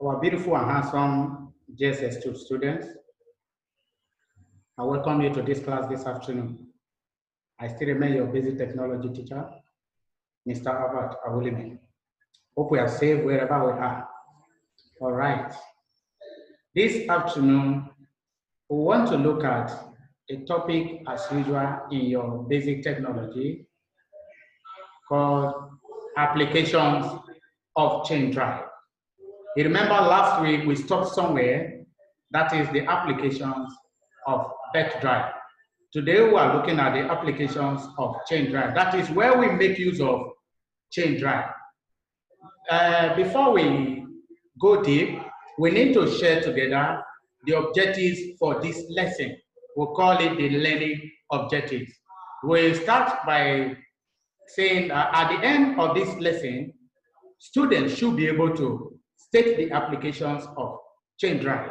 Our beautiful and handsome JSS2 students, I welcome you to this class this afternoon. I still remain your basic technology teacher, Mr. Albert Awolime. Hope we are safe wherever we are. All right. This afternoon, we want to look at a topic as usual in your basic technology called applications of chain drive. You remember last week we stopped somewhere, that is the applications of belt drive. Today we are looking at the applications of chain drive. That is where we make use of chain drive. Before we go deep, we need to share together the objectives for this lesson. We'll call it the learning objectives. We'll start by saying that at the end of this lesson, students should be able to state the applications of chain drive.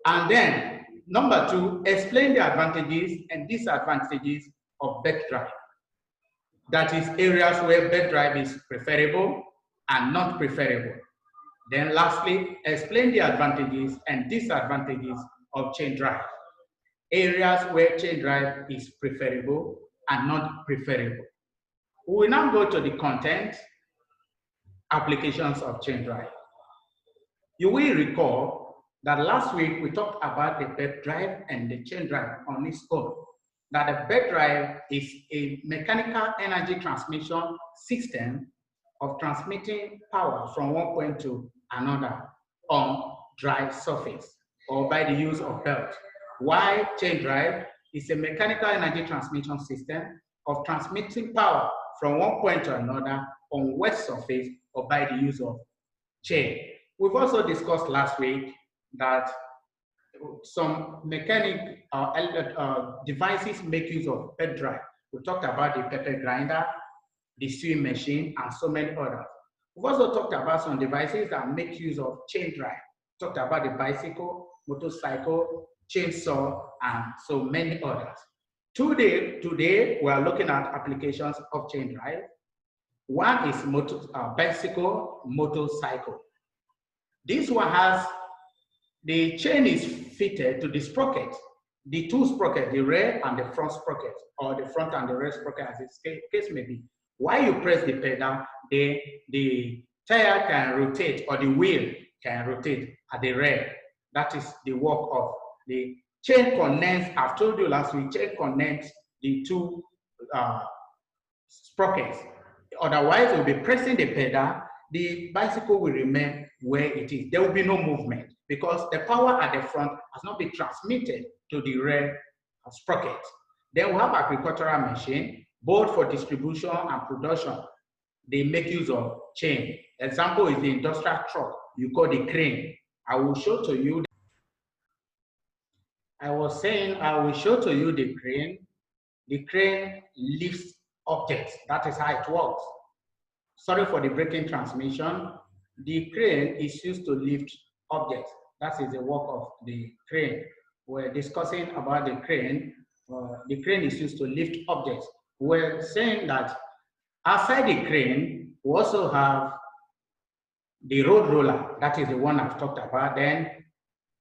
And then, number two, explain the advantages and disadvantages of belt drive. That is areas where belt drive is preferable and not preferable. Then lastly, explain the advantages and disadvantages of chain drive. Areas where chain drive is preferable and not preferable. We will now go to the content, applications of chain drive. You will recall that last week we talked about the belt drive and the chain drive on its own. That the belt drive is a mechanical energy transmission system of transmitting power from one point to another on dry surface or by the use of belt. While chain drive is a mechanical energy transmission system of transmitting power from one point to another on wet surface or by the use of chain. We've also discussed last week that some mechanic devices make use of belt drive. We talked about the pepper grinder, the sewing machine, and so many others. We've also talked about some devices that make use of chain drive. We talked about the bicycle, motorcycle, chainsaw, and so many others. Today we are looking at applications of chain drive. One is bicycle, motorcycle. This one has, the chain is fitted to the sprocket, the two sprockets, the rear and the front sprocket, or the front and the rear sprocket as the case may be. While you press the pedal, the tire can rotate or the wheel can rotate at the rear. That is the work of the chain connects. I've told you last week, chain connects the two sprockets. Otherwise, you'll be pressing the pedal, the bicycle will remain where it is. There will be no movement because the power at the front has not been transmitted to the rear sprocket. Then we have agricultural machine, both for distribution and production. They make use of chain. Example is the industrial truck, you call the crane. I will show to you. I was saying I will show to you the crane. The crane lifts objects. That is how it works. Sorry for the breaking transmission. The crane is used to lift objects. That is the work of the crane. We're discussing about the crane. The crane is used to lift objects. We're saying that outside the crane, we also have the road roller. That is the one I've talked about. Then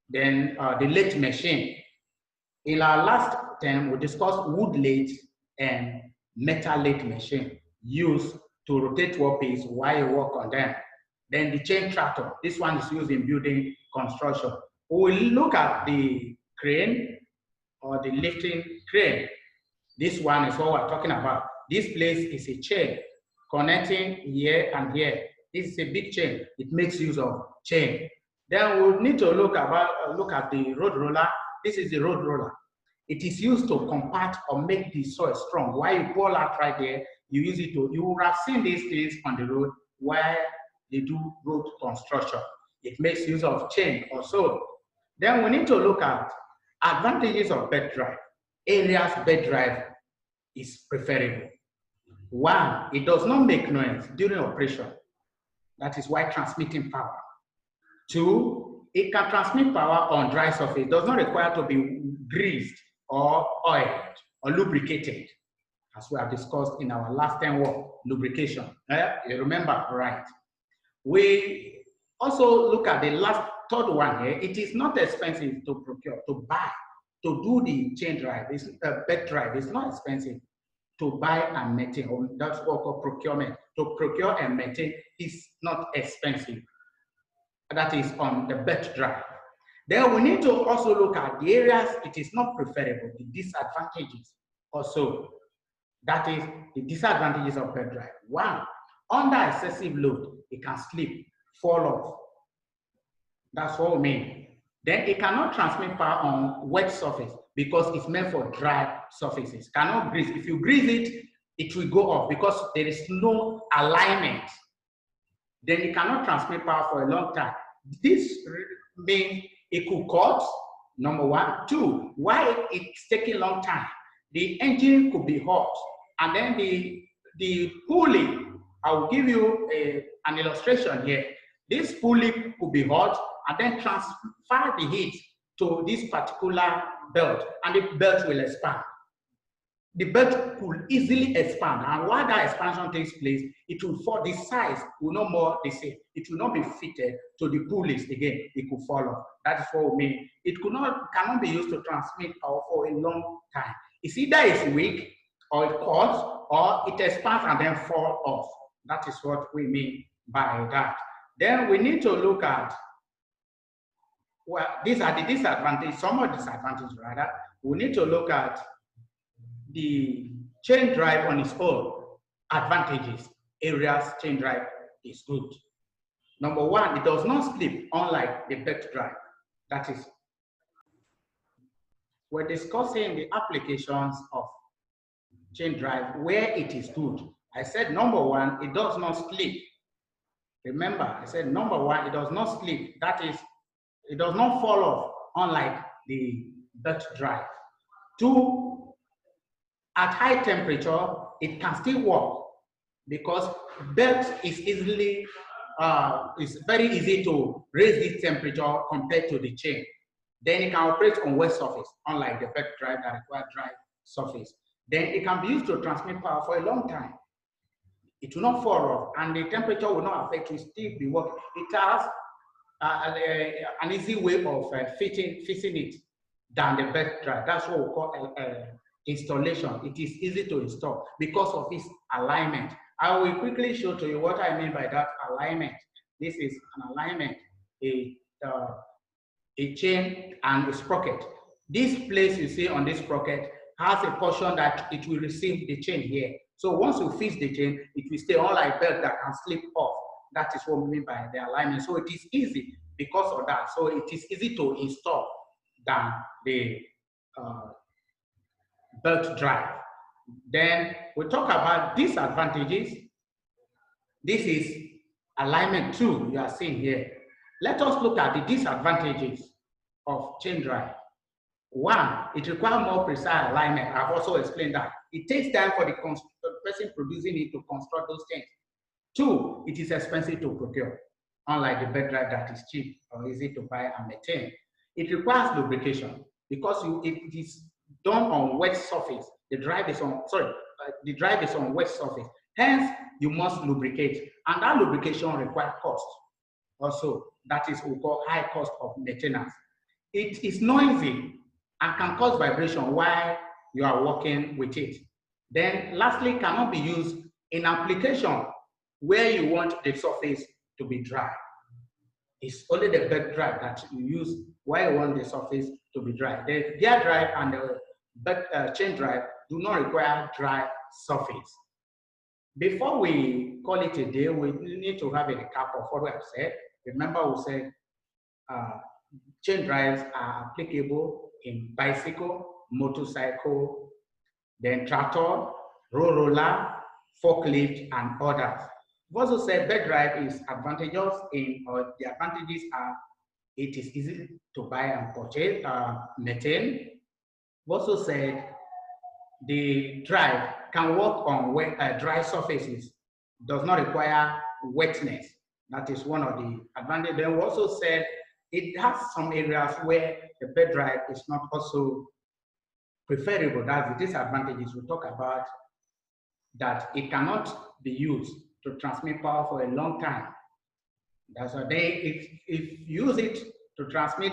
the lathe machine. In our last term, we discussed wood lathe and metal lathe machine used to rotate workpiece while you work on them. Then the chain tractor. This one is used in building construction. We will look at the crane or the lifting crane. This one is what we're talking about. This place is a chain connecting here and here. This is a big chain. It makes use of chain. Then we'll need to look at the road roller. This is the road roller. It is used to compact or make the soil strong. While you pull out right there, you use it to, you will have seen these things on the road while they do road construction. It makes use of chain or so. Then we need to look at advantages of belt drive. Areas belt drive is preferable. One, it does not make noise during operation. That is why transmitting power. Two, it can transmit power on dry surface. It does not require to be greased or oiled or lubricated, as we have discussed in our last time work, lubrication. You remember, right? We Also, look at the last third one here. It is not expensive to procure, to buy, to do the chain drive. It's a bed drive. It's not expensive to buy and maintain. Or that's what we call procurement. To procure and maintain is not expensive. That is on the bed drive. Then we need to also look at the areas it is not preferable, the disadvantages also. That is the disadvantages of bed drive. One, under excessive load, it can slip, fall off. That's what we mean. Then it cannot transmit power on wet surface because it's meant for dry surfaces. Cannot grease. If you grease it, it will go off because there is no alignment. Then it cannot transmit power for a long time. This means it could cut, number one. Two, why it's taking a long time? The engine could be hot, and then the pulley, I will give you an illustration here. This pulley could be hot and then transfer the heat to this particular belt, and the belt will expand. The belt could easily expand, and while that expansion takes place, it will fall. The size will no more the same. It will not be fitted to the pulleys again. It could fall off. That is what we mean. It cannot be used to transmit power for a long time. It's either it's weak, or it cuts, or it expands and then fall off. That is what we mean by that. Then we need to look at, well, these are the disadvantages, some of the disadvantages rather. We need to look at the chain drive on its own advantages, areas chain drive is good. Number one, it does not slip, unlike the belt drive. That is, we're discussing the applications of chain drive where it is good. I said number one, it does not slip. Remember, I said number one, it does not slip. That is, it does not fall off, unlike the belt drive. Two, at high temperature, it can still work because belt is it's very easy to raise this temperature compared to the chain. Then it can operate on wet surface, unlike the belt drive that requires dry surface. Then it can be used to transmit power for a long time. It will not fall off, and the temperature will not affect it, still be working. It has an easy way of fitting it than the belt drive. That's what we call installation. It is easy to install because of its alignment. I will quickly show to you what I mean by that alignment. This is an alignment, a chain and a sprocket. This place you see on this sprocket has a portion that it will receive the chain here. So once you fix the chain, it will stay, unlike belt that can slip off. That is what we mean by the alignment. So it is easy because of that. So it is easy to install than the belt drive. Then we talk about disadvantages. This is alignment 2 you are seeing here. Let us look at the disadvantages of chain drive. One, it requires more precise alignment. I've also explained that. It takes time for the person producing it to construct those things. Two, it is expensive to procure, unlike the belt drive that is cheap or easy to buy and maintain. It requires lubrication because it is done on wet surface. The drive is on wet surface. Hence, you must lubricate, and that lubrication requires cost. Also, that is what we call high cost of maintenance. It is noisy and can cause vibration while you are working with it. Then, lastly, cannot be used in application where you want the surface to be dry. It's only the belt drive that you use where you want the surface to be dry. The gear drive and the chain drive do not require dry surface. Before we call it a day, we need to have a recap of what we have said. Remember, we said chain drives are applicable in bicycle, motorcycle, then tractor, roller, forklift, and others. We've also said belt drive is advantageous or the advantages are it is easy to buy and purchase, maintain. We've also said the drive can work on dry surfaces, does not require wetness. That is one of the advantages. Then we also said it has some areas where the belt drive is not also preferable. That's the disadvantages we talk about, that it cannot be used to transmit power for a long time. That's why if you use it to transmit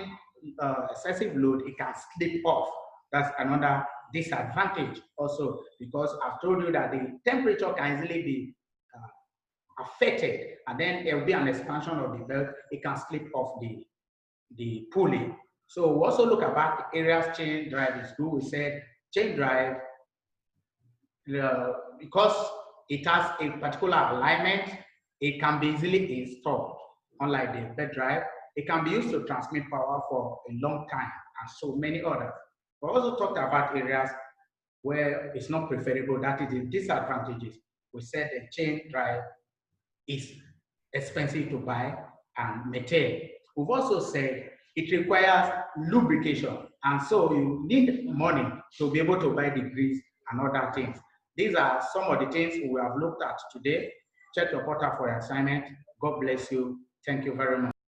excessive load, it can slip off. That's another disadvantage also, because I've told you that the temperature can easily be affected, and then there will be an expansion of the belt. It can slip off the pulley. So we also look about areas chain drive is good. We said chain drive, because it has a particular alignment, it can be easily installed. Unlike the bed drive, it can be used to transmit power for a long time, and so many others. We also talked about areas where it's not preferable, that is the disadvantages. We said the chain drive is expensive to buy and maintain. We've also said it requires lubrication, and so you need money to be able to buy the grease and other things. These are some of the things we have looked at today. Check your portal for your assignment. God bless you. Thank you very much.